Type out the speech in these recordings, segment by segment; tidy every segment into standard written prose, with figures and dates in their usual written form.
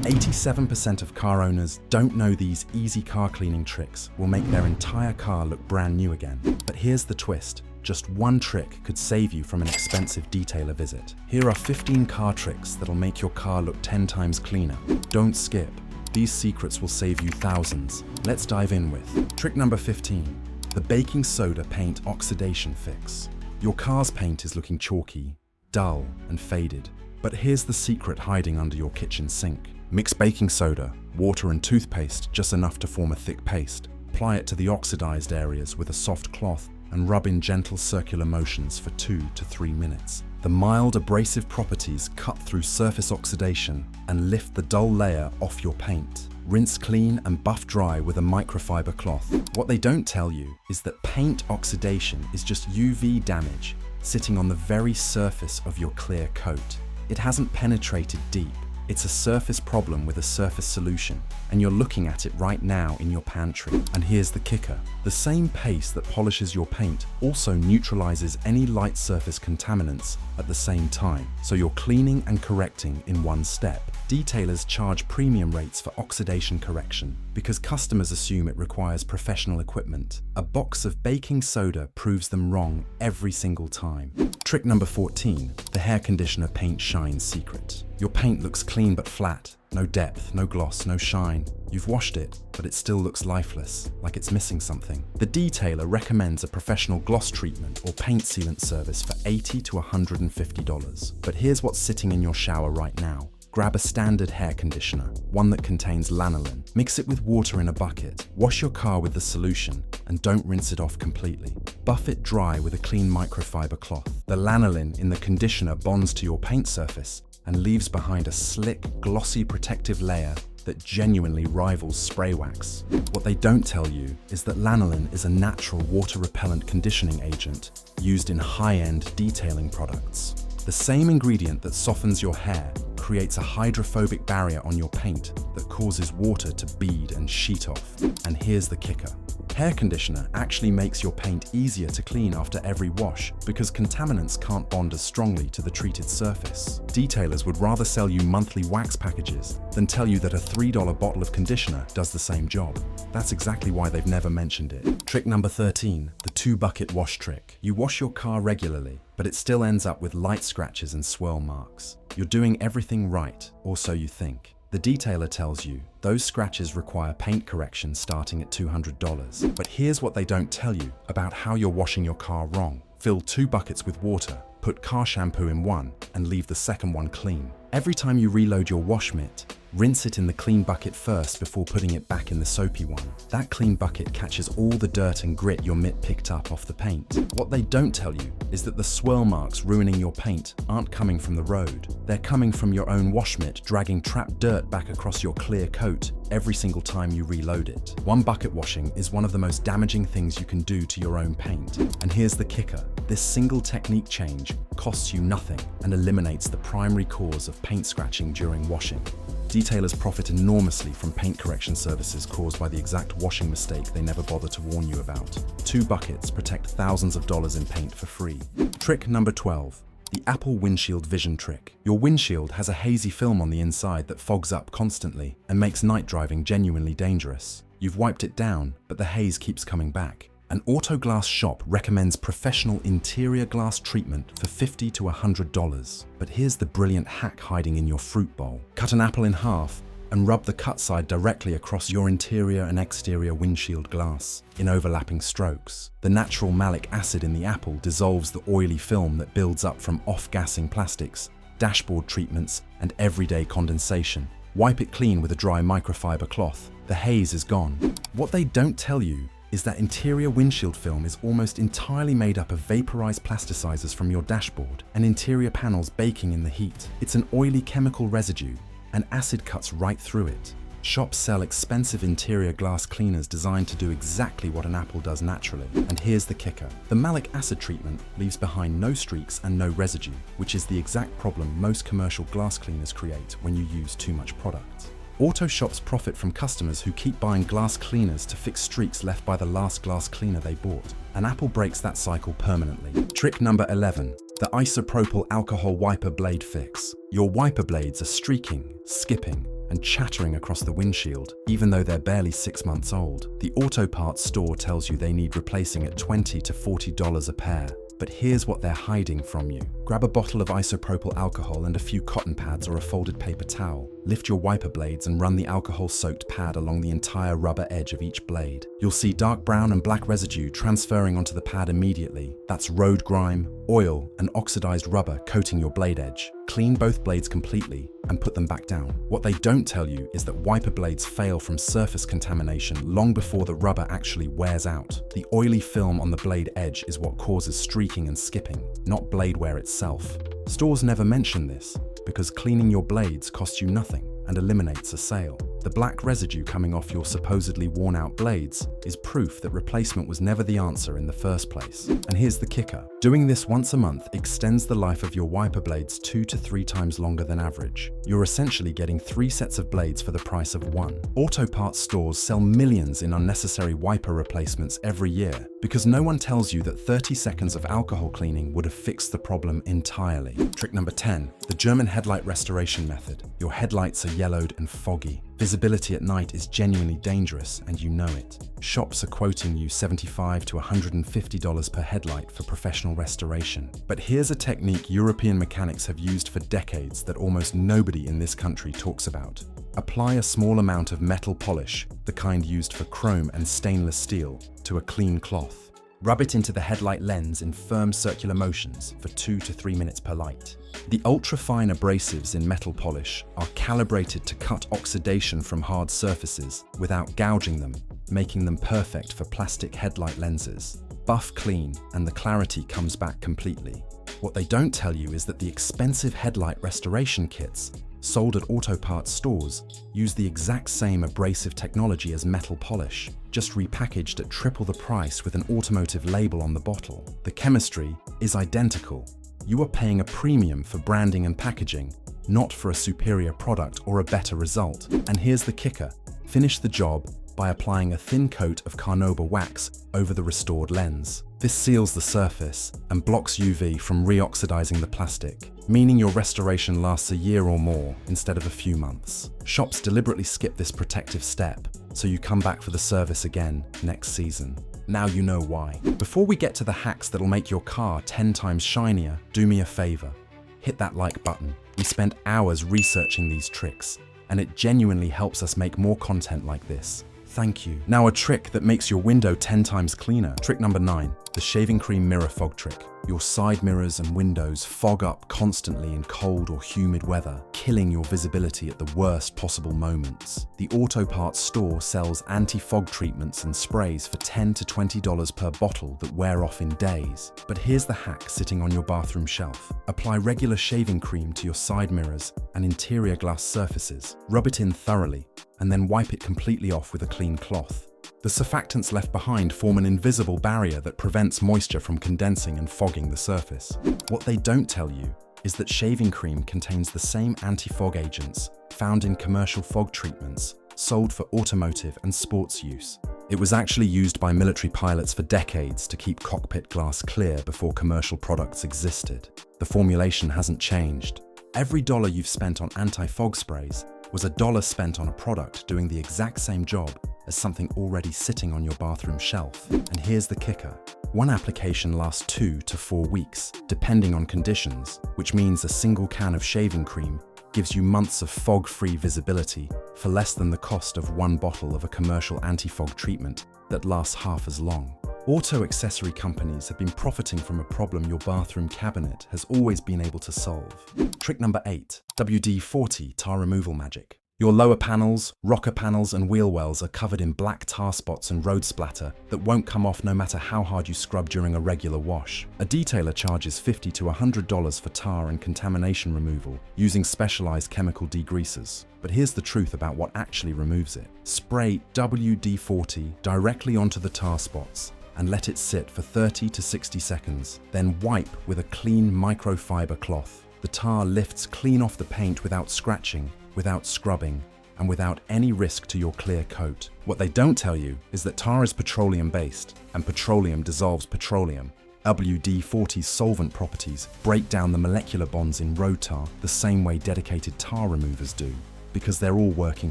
87% of car owners don't know these easy car cleaning tricks will make their entire car look brand new again. But here's the twist. Just one trick could save you from an expensive detailer visit. Here are 15 car tricks that'll make your car look 10 times cleaner. Don't skip. These secrets will save you thousands. Let's dive in with trick number 15, the baking soda paint oxidation fix. Your car's paint is looking chalky, dull, and faded. But here's the secret hiding under your kitchen sink. Mix baking soda, water, and toothpaste just enough to form a thick paste. Apply it to the oxidized areas with a soft cloth and rub in gentle circular motions for 2 to 3 minutes. The mild abrasive properties cut through surface oxidation and lift the dull layer off your paint. Rinse clean and buff dry with a microfiber cloth. What they don't tell you is that paint oxidation is just UV damage sitting on the very surface of your clear coat. It hasn't penetrated deep. It's a surface problem with a surface solution, and you're looking at it right now in your pantry. And here's the kicker. The same paste that polishes your paint also neutralizes any light surface contaminants at the same time, so you're cleaning and correcting in one step. Detailers charge premium rates for oxidation correction because customers assume it requires professional equipment. A box of baking soda proves them wrong every single time. Trick number 14, the hair conditioner paint shine secret. Your paint looks clean but flat. No depth, no gloss, no shine. You've washed it, but it still looks lifeless, like it's missing something. The detailer recommends a professional gloss treatment or paint sealant service for $80 to $150. But here's what's sitting in your shower right now. Grab a standard hair conditioner, one that contains lanolin. Mix it with water in a bucket. Wash your car with the solution and don't rinse it off completely. Buff it dry with a clean microfiber cloth. The lanolin in the conditioner bonds to your paint surface and leaves behind a slick, glossy protective layer that genuinely rivals spray wax. What they don't tell you is that lanolin is a natural water-repellent conditioning agent used in high-end detailing products. The same ingredient that softens your hair creates a hydrophobic barrier on your paint that causes water to bead and sheet off. And here's the kicker. Hair conditioner actually makes your paint easier to clean after every wash because contaminants can't bond as strongly to the treated surface. Detailers would rather sell you monthly wax packages than tell you that a $3 bottle of conditioner does the same job. That's exactly why they've never mentioned it. Trick number 13, the 2-bucket wash trick. You wash your car regularly, but it still ends up with light scratches and swirl marks. You're doing everything right, or so you think. The detailer tells you those scratches require paint correction starting at $200. But here's what they don't tell you about how you're washing your car wrong. Fill 2 buckets with water, put car shampoo in one, and leave the second one clean. Every time you reload your wash mitt, rinse it in the clean bucket first before putting it back in the soapy one. That clean bucket catches all the dirt and grit your mitt picked up off the paint. What they don't tell you is that the swirl marks ruining your paint aren't coming from the road. They're coming from your own wash mitt dragging trapped dirt back across your clear coat every single time you reload it. 1 bucket washing is one of the most damaging things you can do to your own paint. And here's the kicker. This single technique change costs you nothing and eliminates the primary cause of paint scratching during washing. Detailers profit enormously from paint correction services caused by the exact washing mistake they never bother to warn you about. 2 buckets protect thousands of dollars in paint for free. Trick number 12. The Apple windshield vision trick. Your windshield has a hazy film on the inside that fogs up constantly and makes night driving genuinely dangerous. You've wiped it down, but the haze keeps coming back. An auto glass shop recommends professional interior glass treatment for $50 to $100. But here's the brilliant hack hiding in your fruit bowl. Cut an apple in half and rub the cut side directly across your interior and exterior windshield glass in overlapping strokes. The natural malic acid in the apple dissolves the oily film that builds up from off-gassing plastics, dashboard treatments, and everyday condensation. Wipe it clean with a dry microfiber cloth. The haze is gone. What they don't tell you is that interior windshield film is almost entirely made up of vaporized plasticizers from your dashboard and interior panels baking in the heat. It's an oily chemical residue, and acid cuts right through it. Shops sell expensive interior glass cleaners designed to do exactly what an apple does naturally. And here's the kicker. The malic acid treatment leaves behind no streaks and no residue, which is the exact problem most commercial glass cleaners create when you use too much product. Auto shops profit from customers who keep buying glass cleaners to fix streaks left by the last glass cleaner they bought. And Apple breaks that cycle permanently. Trick number 11. The isopropyl alcohol wiper blade fix. Your wiper blades are streaking, skipping, and chattering across the windshield, even though they're barely 6 months old. The auto parts store tells you they need replacing at $20 to $40 a pair. But here's what they're hiding from you. Grab a bottle of isopropyl alcohol and a few cotton pads or a folded paper towel. Lift your wiper blades and run the alcohol-soaked pad along the entire rubber edge of each blade. You'll see dark brown and black residue transferring onto the pad immediately. That's road grime, oil, and oxidized rubber coating your blade edge. Clean both blades completely and put them back down. What they don't tell you is that wiper blades fail from surface contamination long before the rubber actually wears out. The oily film on the blade edge is what causes streaking and skipping, not blade wear itself. Stores never mention this because cleaning your blades costs you nothing and eliminates a sale. The black residue coming off your supposedly worn-out blades is proof that replacement was never the answer in the first place. And here's the kicker. Doing this once a month extends the life of your wiper blades 2 to 3 times longer than average. You're essentially getting 3 sets of blades for the price of 1. Auto parts stores sell millions in unnecessary wiper replacements every year because no one tells you that 30 seconds of alcohol cleaning would have fixed the problem entirely. Trick number 10, the German headlight restoration method. Your headlights are yellowed and foggy. Visibility at night is genuinely dangerous, and you know it. Shops are quoting you $75 to $150 per headlight for professional restoration. But here's a technique European mechanics have used for decades that almost nobody in this country talks about. Apply a small amount of metal polish, the kind used for chrome and stainless steel, to a clean cloth. Rub it into the headlight lens in firm circular motions for 2 to 3 minutes per light. The ultra-fine abrasives in metal polish are calibrated to cut oxidation from hard surfaces without gouging them, making them perfect for plastic headlight lenses. Buff clean and the clarity comes back completely. What they don't tell you is that the expensive headlight restoration kits sold at auto parts stores use the exact same abrasive technology as metal polish, just repackaged at triple the price with an automotive label on the bottle. The chemistry is identical. You are paying a premium for branding and packaging, not for a superior product or a better result. And here's the kicker. Finish the job by applying a thin coat of carnauba wax over the restored lens. This seals the surface and blocks UV from reoxidizing the plastic, meaning your restoration lasts a year or more instead of a few months. Shops deliberately skip this protective step, so you come back for the service again next season. Now you know why. Before we get to the hacks that'll make your car 10 times shinier, do me a favor. Hit that like button. We spent hours researching these tricks, and it genuinely helps us make more content like this. Thank you. Now a trick that makes your window 10 times cleaner. Trick number 9, the shaving cream mirror fog trick. Your side mirrors and windows fog up constantly in cold or humid weather, killing your visibility at the worst possible moments. The auto parts store sells anti-fog treatments and sprays for $10 to $20 per bottle that wear off in days. But here's the hack sitting on your bathroom shelf. Apply regular shaving cream to your side mirrors and interior glass surfaces. Rub it in thoroughly, and then wipe it completely off with a clean cloth. The surfactants left behind form an invisible barrier that prevents moisture from condensing and fogging the surface. What they don't tell you is that shaving cream contains the same anti-fog agents found in commercial fog treatments sold for automotive and sports use. It was actually used by military pilots for decades to keep cockpit glass clear before commercial products existed. The formulation hasn't changed. Every dollar you've spent on anti-fog sprays was a dollar spent on a product doing the exact same job as something already sitting on your bathroom shelf. And here's the kicker. One application lasts 2 to 4 weeks, depending on conditions, which means a single can of shaving cream gives you months of fog-free visibility for less than the cost of 1 bottle of a commercial anti-fog treatment that lasts half as long. Auto accessory companies have been profiting from a problem your bathroom cabinet has always been able to solve. Trick number 8, WD-40 tar removal magic. Your lower panels, rocker panels, and wheel wells are covered in black tar spots and road splatter that won't come off no matter how hard you scrub during a regular wash. A detailer charges $50 to $100 for tar and contamination removal using specialized chemical degreasers. But here's the truth about what actually removes it. Spray WD-40 directly onto the tar spots and let it sit for 30 to 60 seconds. Then wipe with a clean microfiber cloth. The tar lifts clean off the paint without scratching, without scrubbing, and without any risk to your clear coat. What they don't tell you is that tar is petroleum-based, and petroleum dissolves petroleum. WD-40's solvent properties break down the molecular bonds in road tar the same way dedicated tar removers do. because they're all working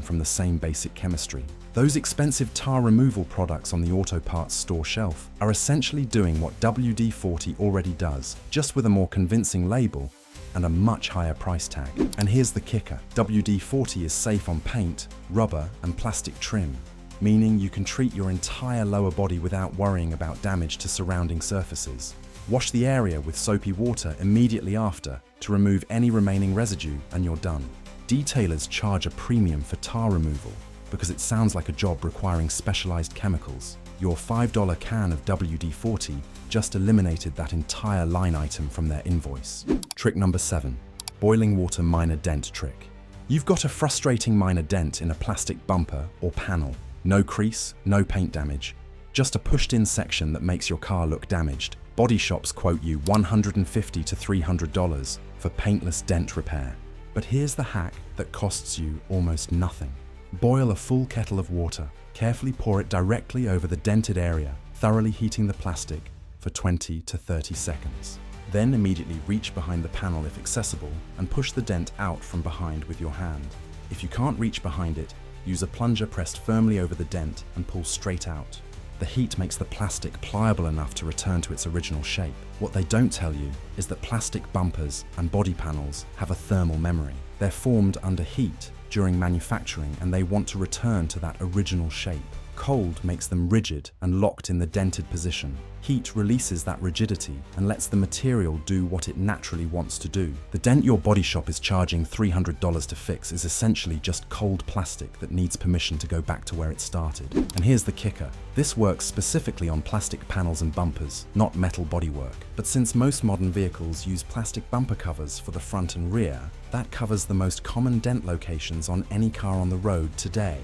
from the same basic chemistry. Those expensive tar removal products on the auto parts store shelf are essentially doing what WD-40 already does, just with a more convincing label and a much higher price tag. And here's the kicker. WD-40 is safe on paint, rubber, and plastic trim, meaning you can treat your entire lower body without worrying about damage to surrounding surfaces. Wash the area with soapy water immediately after to remove any remaining residue, and you're done. Detailers charge a premium for tar removal because it sounds like a job requiring specialized chemicals. Your $5 can of WD-40 just eliminated that entire line item from their invoice. Trick number 7, boiling water minor dent trick. You've got a frustrating minor dent in a plastic bumper or panel. No crease, no paint damage, just a pushed-in section that makes your car look damaged. Body shops quote you $150 to $300 for paintless dent repair. But here's the hack that costs you almost nothing. Boil a full kettle of water. Carefully pour it directly over the dented area, thoroughly heating the plastic for 20 to 30 seconds. Then immediately reach behind the panel if accessible and push the dent out from behind with your hand. If you can't reach behind it, use a plunger pressed firmly over the dent and pull straight out. The heat makes the plastic pliable enough to return to its original shape. What they don't tell you is that plastic bumpers and body panels have a thermal memory. They're formed under heat during manufacturing, and they want to return to that original shape. Cold makes them rigid and locked in the dented position. Heat releases that rigidity and lets the material do what it naturally wants to do. The dent your body shop is charging $300 to fix is essentially just cold plastic that needs permission to go back to where it started. And here's the kicker. This works specifically on plastic panels and bumpers, not metal bodywork. But since most modern vehicles use plastic bumper covers for the front and rear, that covers the most common dent locations on any car on the road today.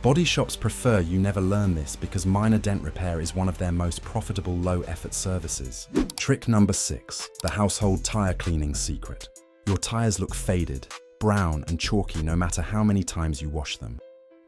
Body shops prefer you never learn this because minor dent repair is one of their most profitable low-effort services. Trick number 6, the household tire cleaning secret. Your tires look faded, brown and chalky no matter how many times you wash them.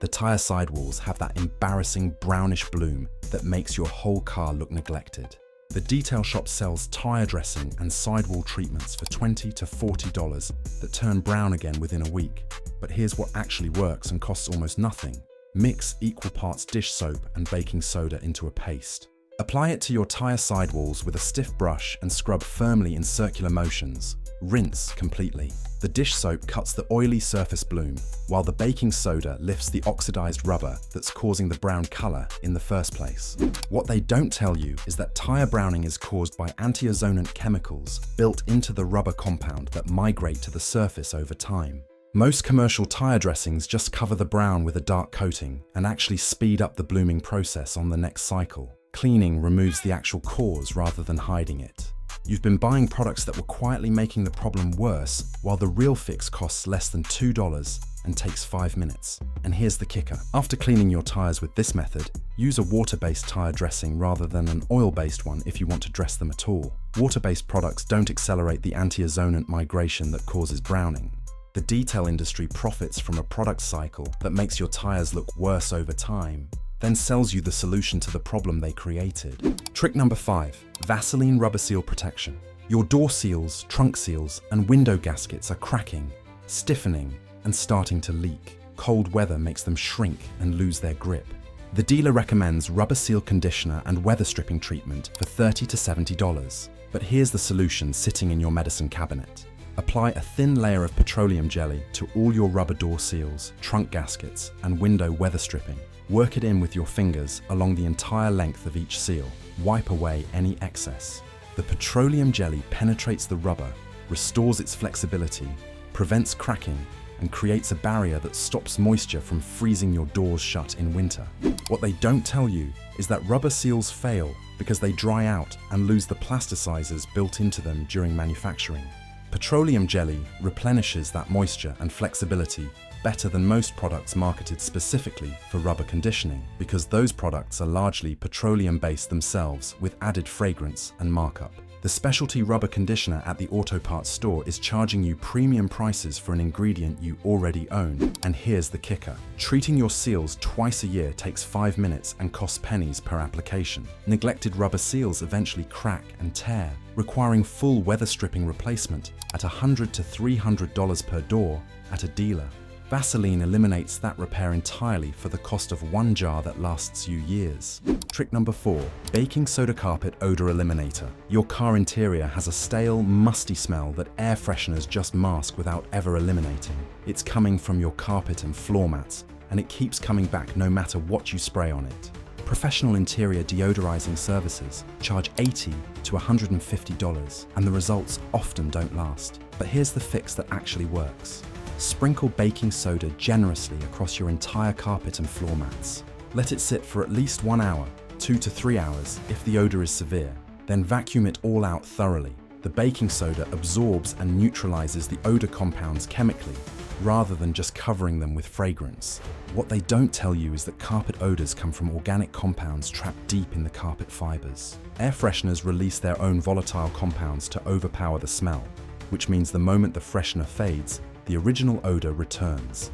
The tire sidewalls have that embarrassing brownish bloom that makes your whole car look neglected. The detail shop sells tire dressing and sidewall treatments for $20 to $40 that turn brown again within a week. But here's what actually works and costs almost nothing. Mix equal parts dish soap and baking soda into a paste. Apply it to your tire sidewalls with a stiff brush and scrub firmly in circular motions. Rinse completely. The dish soap cuts the oily surface bloom, while the baking soda lifts the oxidized rubber that's causing the brown color in the first place. What they don't tell you is that tire browning is caused by anti-ozonant chemicals built into the rubber compound that migrate to the surface over time. Most commercial tire dressings just cover the brown with a dark coating and actually speed up the blooming process on the next cycle. Cleaning removes the actual cause rather than hiding it. You've been buying products that were quietly making the problem worse, while the real fix costs less than $2 and takes 5 minutes. And here's the kicker. After cleaning your tires with this method, use a water-based tire dressing rather than an oil-based one if you want to dress them at all. Water-based products don't accelerate the anti-ozonant migration that causes browning. The detail industry profits from a product cycle that makes your tires look worse over time, then sells you the solution to the problem they created. Trick number 5, Vaseline rubber seal protection. Your door seals, trunk seals, and window gaskets are cracking, stiffening, and starting to leak. Cold weather makes them shrink and lose their grip. The dealer recommends rubber seal conditioner and weather stripping treatment for $30 to $70. But here's the solution sitting in your medicine cabinet. Apply a thin layer of petroleum jelly to all your rubber door seals, trunk gaskets, and window weather stripping. Work it in with your fingers along the entire length of each seal. Wipe away any excess. The petroleum jelly penetrates the rubber, restores its flexibility, prevents cracking, and creates a barrier that stops moisture from freezing your doors shut in winter. What they don't tell you is that rubber seals fail because they dry out and lose the plasticizers built into them during manufacturing. Petroleum jelly replenishes that moisture and flexibility better than most products marketed specifically for rubber conditioning, because those products are largely petroleum-based themselves with added fragrance and markup. The specialty rubber conditioner at the auto parts store is charging you premium prices for an ingredient you already own. And here's the kicker. Treating your seals twice a year takes 5 minutes and costs pennies per application. Neglected rubber seals eventually crack and tear, requiring full weather stripping replacement at $100 to $300 per door at a dealer. Vaseline eliminates that repair entirely for the cost of one jar that lasts you years. Trick number 4, baking soda carpet odor eliminator. Your car interior has a stale, musty smell that air fresheners just mask without ever eliminating. It's coming from your carpet and floor mats, and it keeps coming back no matter what you spray on it. Professional interior deodorizing services charge $80 to $150, and the results often don't last. But here's the fix that actually works. Sprinkle baking soda generously across your entire carpet and floor mats. Let it sit for at least 1 hour, 2 to 3 hours if the odor is severe. Then vacuum it all out thoroughly. The baking soda absorbs and neutralizes the odor compounds chemically, rather than just covering them with fragrance. What they don't tell you is that carpet odors come from organic compounds trapped deep in the carpet fibers. Air fresheners release their own volatile compounds to overpower the smell, which means the moment the freshener fades, the original odor returns.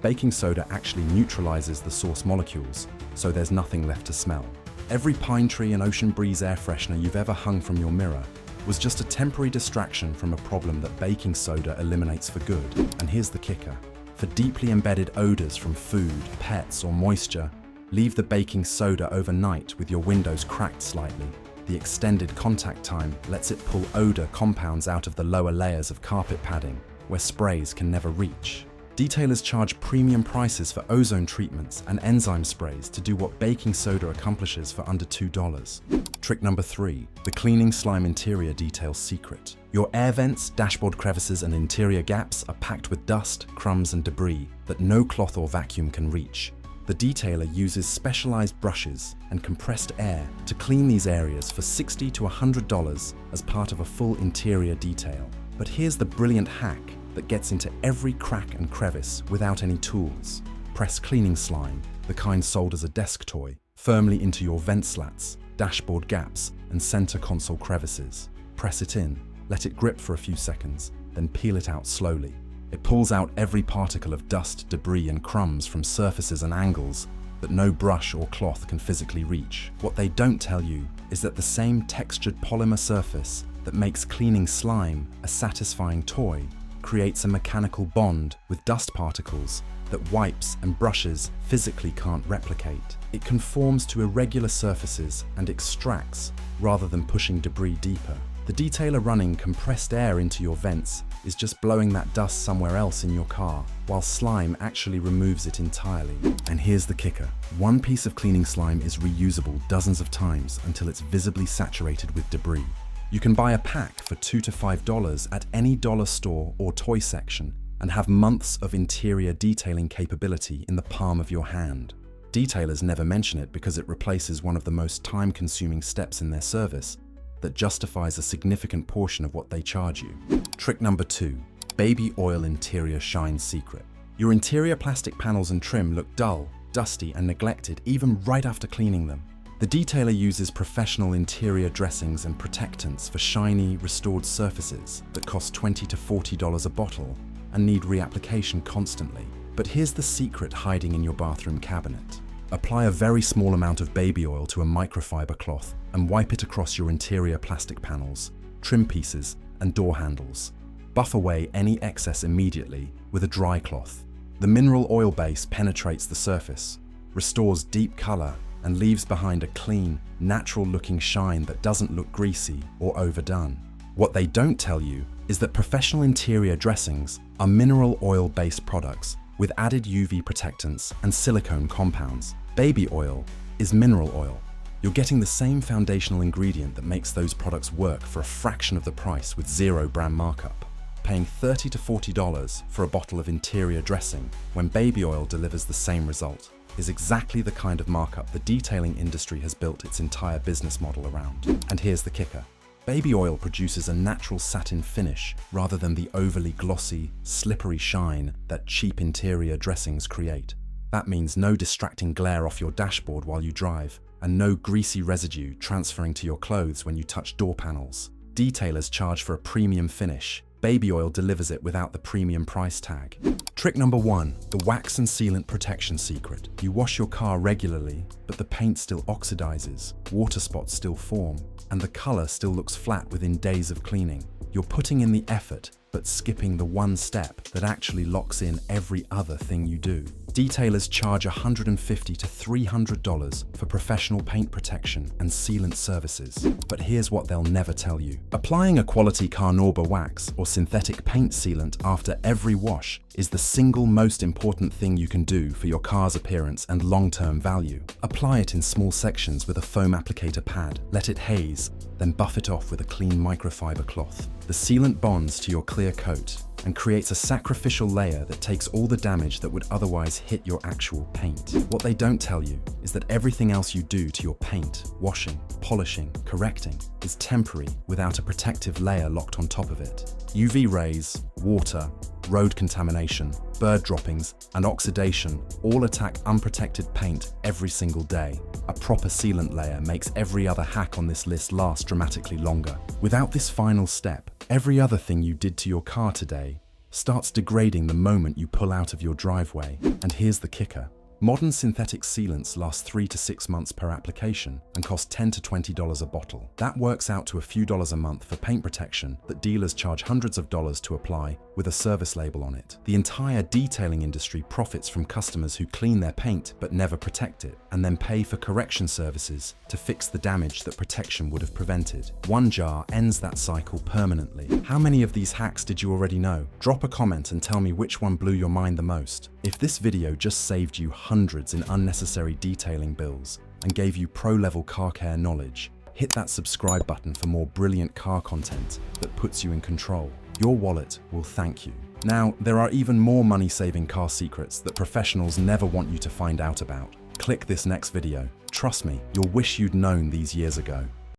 Baking soda actually neutralizes the source molecules, so there's nothing left to smell. Every pine tree and ocean breeze air freshener you've ever hung from your mirror was just a temporary distraction from a problem that baking soda eliminates for good. And here's the kicker. For deeply embedded odors from food, pets, or moisture, leave the baking soda overnight with your windows cracked slightly. The extended contact time lets it pull odor compounds out of the lower layers of carpet padding, where sprays can never reach. Detailers charge premium prices for ozone treatments and enzyme sprays to do what baking soda accomplishes for under $2. Trick number 3, the cleaning slime interior detail secret. Your air vents, dashboard crevices, and interior gaps are packed with dust, crumbs, and debris that no cloth or vacuum can reach. The detailer uses specialized brushes and compressed air to clean these areas for $60 to $100 as part of a full interior detail. But here's the brilliant hack that gets into every crack and crevice without any tools. Press cleaning slime, the kind sold as a desk toy, firmly into your vent slats, dashboard gaps, and center console crevices. Press it in, let it grip for a few seconds, then peel it out slowly. It pulls out every particle of dust, debris, and crumbs from surfaces and angles that no brush or cloth can physically reach. What they don't tell you is that the same textured polymer surface that makes cleaning slime a satisfying toy creates a mechanical bond with dust particles that wipes and brushes physically can't replicate. It conforms to irregular surfaces and extracts rather than pushing debris deeper. The detailer running compressed air into your vents is just blowing that dust somewhere else in your car, while slime actually removes it entirely. And here's the kicker. One piece of cleaning slime is reusable dozens of times until it's visibly saturated with debris. You can buy a pack for $2 to $5 at any dollar store or toy section and have months of interior detailing capability in the palm of your hand. Detailers never mention it because it replaces one of the most time-consuming steps in their service that justifies a significant portion of what they charge you. Trick number 2, baby oil interior shine secret. Your interior plastic panels and trim look dull, dusty, and neglected even right after cleaning them. The detailer uses professional interior dressings and protectants for shiny, restored surfaces that cost $20 to $40 a bottle and need reapplication constantly. But here's the secret hiding in your bathroom cabinet. Apply a very small amount of baby oil to a microfiber cloth and wipe it across your interior plastic panels, trim pieces, and door handles. Buff away any excess immediately with a dry cloth. The mineral oil base penetrates the surface, restores deep color, and leaves behind a clean, natural-looking shine that doesn't look greasy or overdone. What they don't tell you is that professional interior dressings are mineral oil-based products with added UV protectants and silicone compounds. Baby oil is mineral oil. You're getting the same foundational ingredient that makes those products work for a fraction of the price with zero brand markup. Paying $30 to $40 for a bottle of interior dressing when baby oil delivers the same result is exactly the kind of markup the detailing industry has built its entire business model around. And here's the kicker. Baby oil produces a natural satin finish rather than the overly glossy, slippery shine that cheap interior dressings create. That means no distracting glare off your dashboard while you drive, and no greasy residue transferring to your clothes when you touch door panels. Detailers charge for a premium finish. Baby oil delivers it without the premium price tag. Trick number 1, the wax and sealant protection secret. You wash your car regularly, but the paint still oxidizes, water spots still form, and the color still looks flat within days of cleaning. You're putting in the effort, but skipping the one step that actually locks in every other thing you do. Detailers charge $150 to $300 for professional paint protection and sealant services. But here's what they'll never tell you. Applying a quality Carnauba wax or synthetic paint sealant after every wash is the single most important thing you can do for your car's appearance and long-term value. Apply it in small sections with a foam applicator pad, let it haze, then buff it off with a clean microfiber cloth. The sealant bonds to your clear coat and creates a sacrificial layer that takes all the damage that would otherwise hit your actual paint. What they don't tell you is that everything else you do to your paint, washing, polishing, correcting, is temporary without a protective layer locked on top of it. UV rays, water, road contamination, bird droppings, and oxidation all attack unprotected paint every single day. A proper sealant layer makes every other hack on this list last dramatically longer. Without this final step, every other thing you did to your car today starts degrading the moment you pull out of your driveway. And here's the kicker. Modern synthetic sealants last 3 to 6 months per application and cost $10 to $20 a bottle. That works out to a few dollars a month for paint protection that dealers charge hundreds of dollars to apply with a service label on it. The entire detailing industry profits from customers who clean their paint but never protect it, and then pay for correction services to fix the damage that protection would have prevented. One jar ends that cycle permanently. How many of these hacks did you already know? Drop a comment and tell me which one blew your mind the most. If this video just saved you hundreds in unnecessary detailing bills and gave you pro-level car care knowledge, hit that subscribe button for more brilliant car content that puts you in control. Your wallet will thank you. Now, there are even more money-saving car secrets that professionals never want you to find out about. Click this next video. Trust me, you'll wish you'd known these years ago.